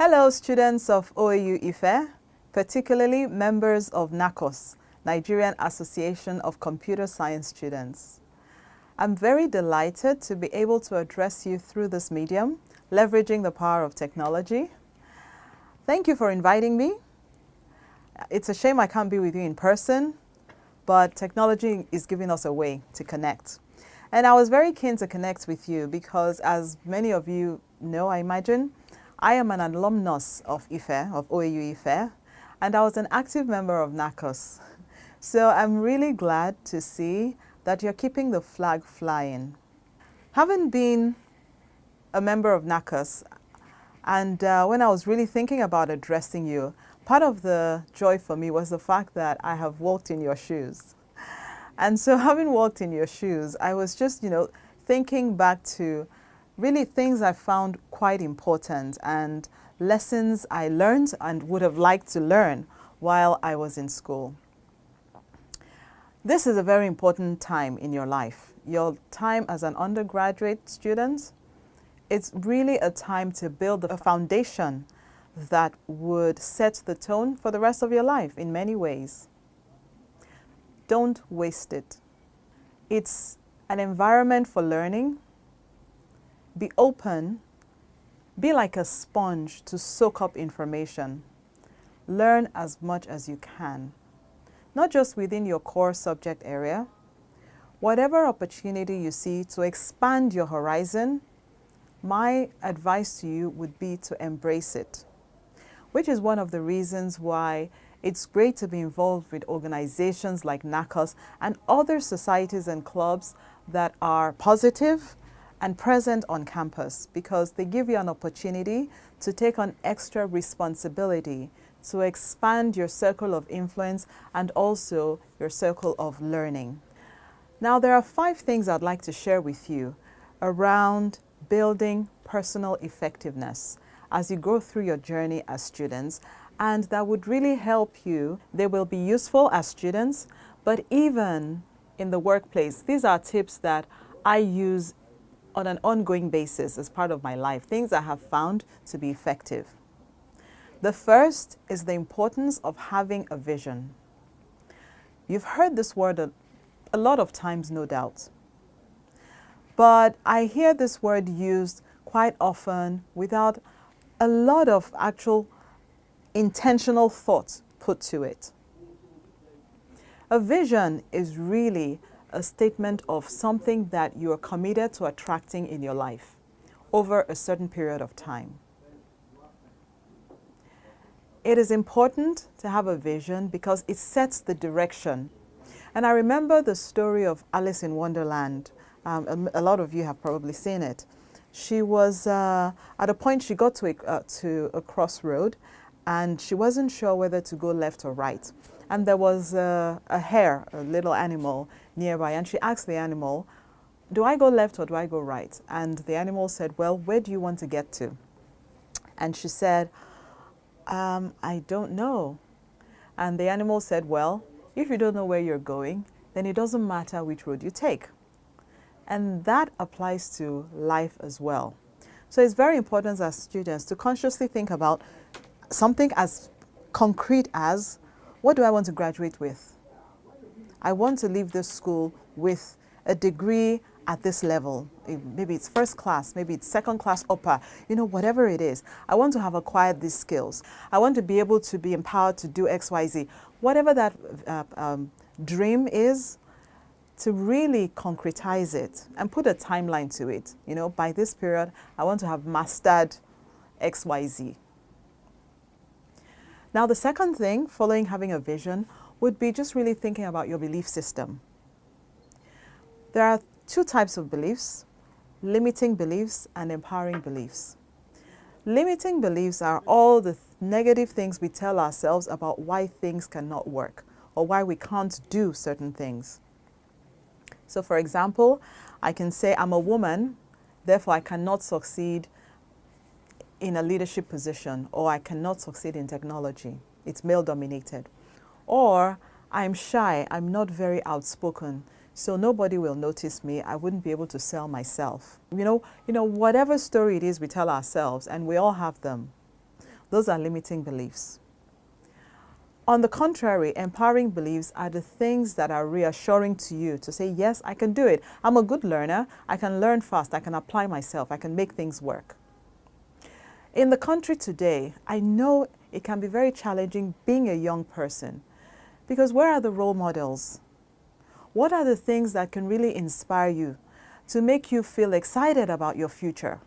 Hello, students of OAU Ife, particularly members of NACOSS, Nigerian Association of Computer Science Students. I'm very delighted to be able to address you through this medium, leveraging the power of technology. Thank you for inviting me. It's a shame I can't be with you in person, but technology is giving us a way to connect. And I was very keen to connect with you because, as many of you know, I imagine, I am an alumnus of IFE, of OAU IFE, and I was an active member of NACOSS. So I'm really glad to see that you're keeping the flag flying. Having been a member of NACOSS, and when I was really thinking about addressing you, part of the joy for me was the fact that I have walked in your shoes. And so having walked in your shoes, I was just, thinking back to really things I found quite important and lessons I learned and would have liked to learn while I was in school. This is a very important time in your life. Your time as an undergraduate student, it's really a time to build a foundation that would set the tone for the rest of your life in many ways. Don't waste it. It's an environment for learning. Be open. Be like a sponge to soak up information. Learn as much as you can, not just within your core subject area. Whatever opportunity you see to expand your horizon, my advice to you would be to embrace it, which is one of the reasons why it's great to be involved with organizations like NACOSS and other societies and clubs that are positive and present on campus, because they give you an opportunity to take on extra responsibility to expand your circle of influence and also your circle of learning. Now, there are 5 things I'd like to share with you around building personal effectiveness as you go through your journey as students, and that would really help you. They will be useful as students, but even in the workplace. These are tips that I use on an ongoing basis as part of my life, things I have found to be effective. The first is the importance of having a vision. You've heard this word a lot of times, no doubt, but I hear this word used quite often without a lot of actual intentional thought put to it. A vision is really a statement of something that you are committed to attracting in your life over a certain period of time. It is important to have a vision because it sets the direction. And I remember the story of Alice in Wonderland. A lot of you have probably seen it. She was, at a point she got to a crossroad and she wasn't sure whether to go left or right. And there was a hare, a little animal nearby, and she asked the animal, do I go left or do I go right? And the animal said, well, where do you want to get to? And she said, I don't know. And the animal said, well, if you don't know where you're going, then it doesn't matter which road you take. And that applies to life as well. So it's very important as students to consciously think about something as concrete as, what do I want to graduate with? I want to leave this school with a degree at this level. Maybe it's first class, maybe it's second class upper, whatever it is. I want to have acquired these skills. I want to be able to be empowered to do X, Y, Z. Whatever that dream is, to really concretize it and put a timeline to it. By this period, I want to have mastered X, Y, Z. Now, the second thing, following having a vision, would be just really thinking about your belief system. There are 2 types of beliefs, limiting beliefs and empowering beliefs. Limiting beliefs are all the negative things we tell ourselves about why things cannot work or why we can't do certain things. So, for example, I can say I'm a woman, therefore I cannot succeed in a leadership position, or I cannot succeed in technology. It's male-dominated. Or I'm shy, I'm not very outspoken, so nobody will notice me. I wouldn't be able to sell myself. Whatever story it is we tell ourselves, and we all have them. Those are limiting beliefs. On the contrary, empowering beliefs are the things that are reassuring to you to say, yes, I can do it. I'm a good learner. I can learn fast. I can apply myself. I can make things work. In the country today, I know it can be very challenging being a young person, because where are the role models? What are the things that can really inspire you to make you feel excited about your future?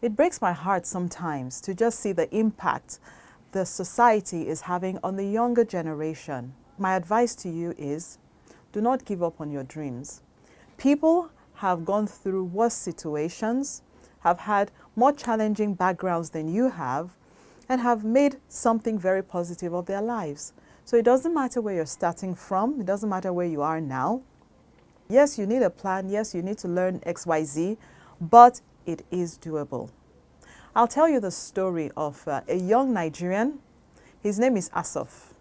It breaks my heart sometimes to just see the impact the society is having on the younger generation. My advice to you is, do not give up on your dreams. People have gone through worse situations, have had more challenging backgrounds than you have, and have made something very positive of their lives. So it doesn't matter where you're starting from, it doesn't matter where you are now. Yes, you need a plan, yes, you need to learn XYZ, but it is doable. I'll tell you the story of a young Nigerian. His name is Asaf.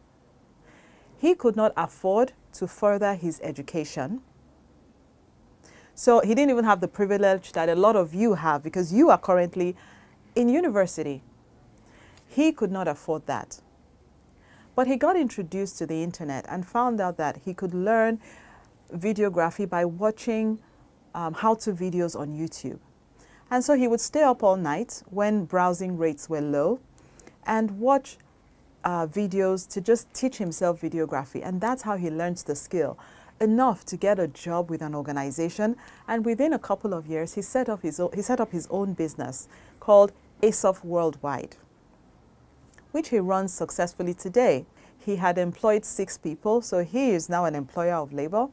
He could not afford to further his education. So he didn't even have the privilege that a lot of you have, because you are currently in university. He could not afford that. But he got introduced to the internet and found out that he could learn videography by watching how-to videos on YouTube. And so he would stay up all night when browsing rates were low and watch videos to just teach himself videography. And that's how he learned the skill, enough to get a job with an organization. And within a couple of years, he set up his own business called ASOF Worldwide, which he runs successfully today. He had employed 6 people, so he is now an employer of labor.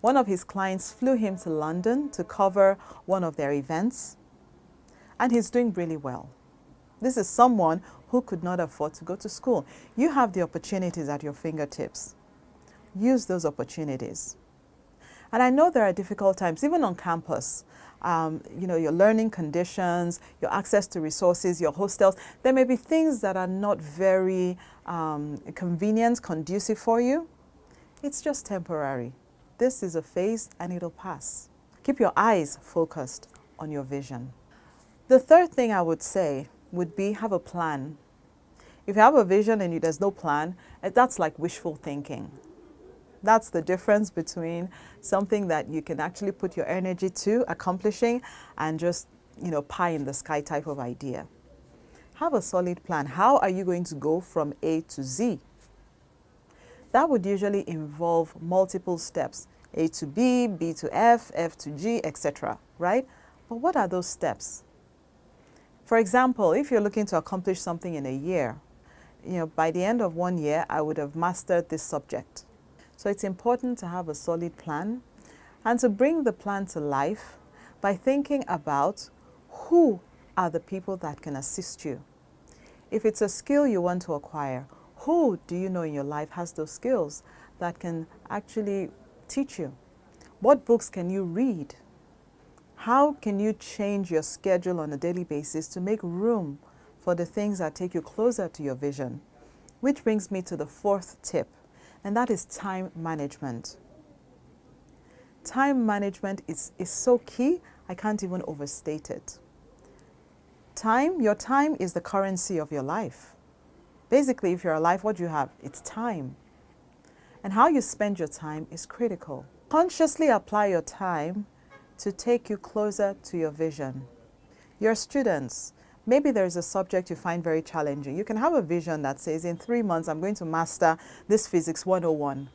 One of his clients flew him to London to cover one of their events, and he's doing really well. This is someone who could not afford to go to school. You have the opportunities at your fingertips. Use those opportunities. And I know there are difficult times, even on campus. Your learning conditions, your access to resources, your hostels. There may be things that are not very convenient, conducive for you. It's just temporary. This is a phase and it'll pass. Keep your eyes focused on your vision. The third thing I would say would be have a plan. If you have a vision and there's no plan, that's like wishful thinking. That's the difference between something that you can actually put your energy to accomplishing and just, pie in the sky type of idea. Have a solid plan. How are you going to go from A to Z? That would usually involve multiple steps. A to B, B to F, F to G, etc. Right? But what are those steps? For example, if you're looking to accomplish something in a year, by the end of 1 year, I would have mastered this subject. So it's important to have a solid plan and to bring the plan to life by thinking about who are the people that can assist you. If it's a skill you want to acquire, who do you know in your life has those skills that can actually teach you? What books can you read? How can you change your schedule on a daily basis to make room for the things that take you closer to your vision? Which brings me to the 4th tip, and that is time management. Time management is so key, I can't even overstate it. Your time is the currency of your life. Basically, if you're alive, what do you have? It's time. And how you spend your time is critical. Consciously apply your time to take you closer to your vision. Your students, maybe there's a subject you find very challenging. You can have a vision that says, in 3 months, I'm going to master this Physics 101.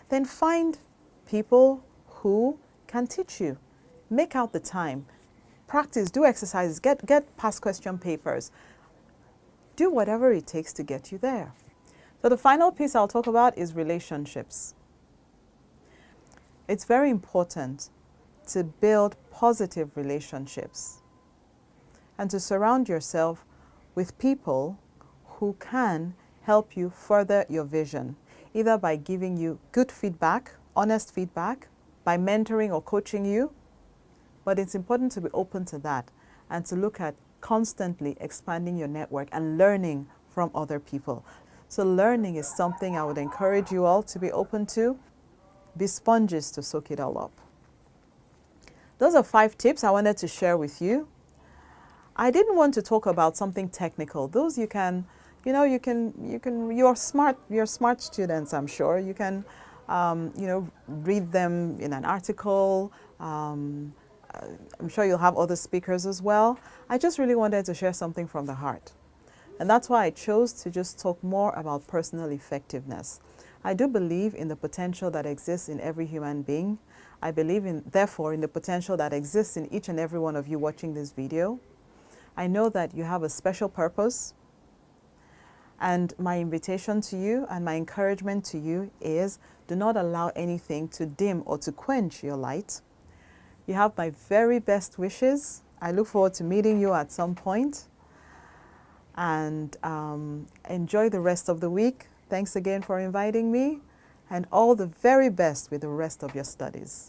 Then find people who can teach you. Make out the time. Practice, do exercises, get past question papers. Do whatever it takes to get you there. So the final piece I'll talk about is relationships. It's very important to build positive relationships and to surround yourself with people who can help you further your vision, either by giving you good feedback, honest feedback, by mentoring or coaching you. But it's important to be open to that and to look at constantly expanding your network and learning from other people. So learning is something I would encourage you all to be open to. Be sponges to soak it all up. Those are 5 tips I wanted to share with you. I didn't want to talk about something technical. Those you can, you're smart students, I'm sure. You can, read them in an article. I'm sure you'll have other speakers as well. I just really wanted to share something from the heart. And that's why I chose to just talk more about personal effectiveness. I do believe in the potential that exists in every human being. I believe therefore, in the potential that exists in each and every one of you watching this video. I know that you have a special purpose. And my invitation to you and my encouragement to you is, do not allow anything to dim or to quench your light. You have my very best wishes. I look forward to meeting you at some point. And enjoy the rest of the week. Thanks again for inviting me, and all the very best with the rest of your studies.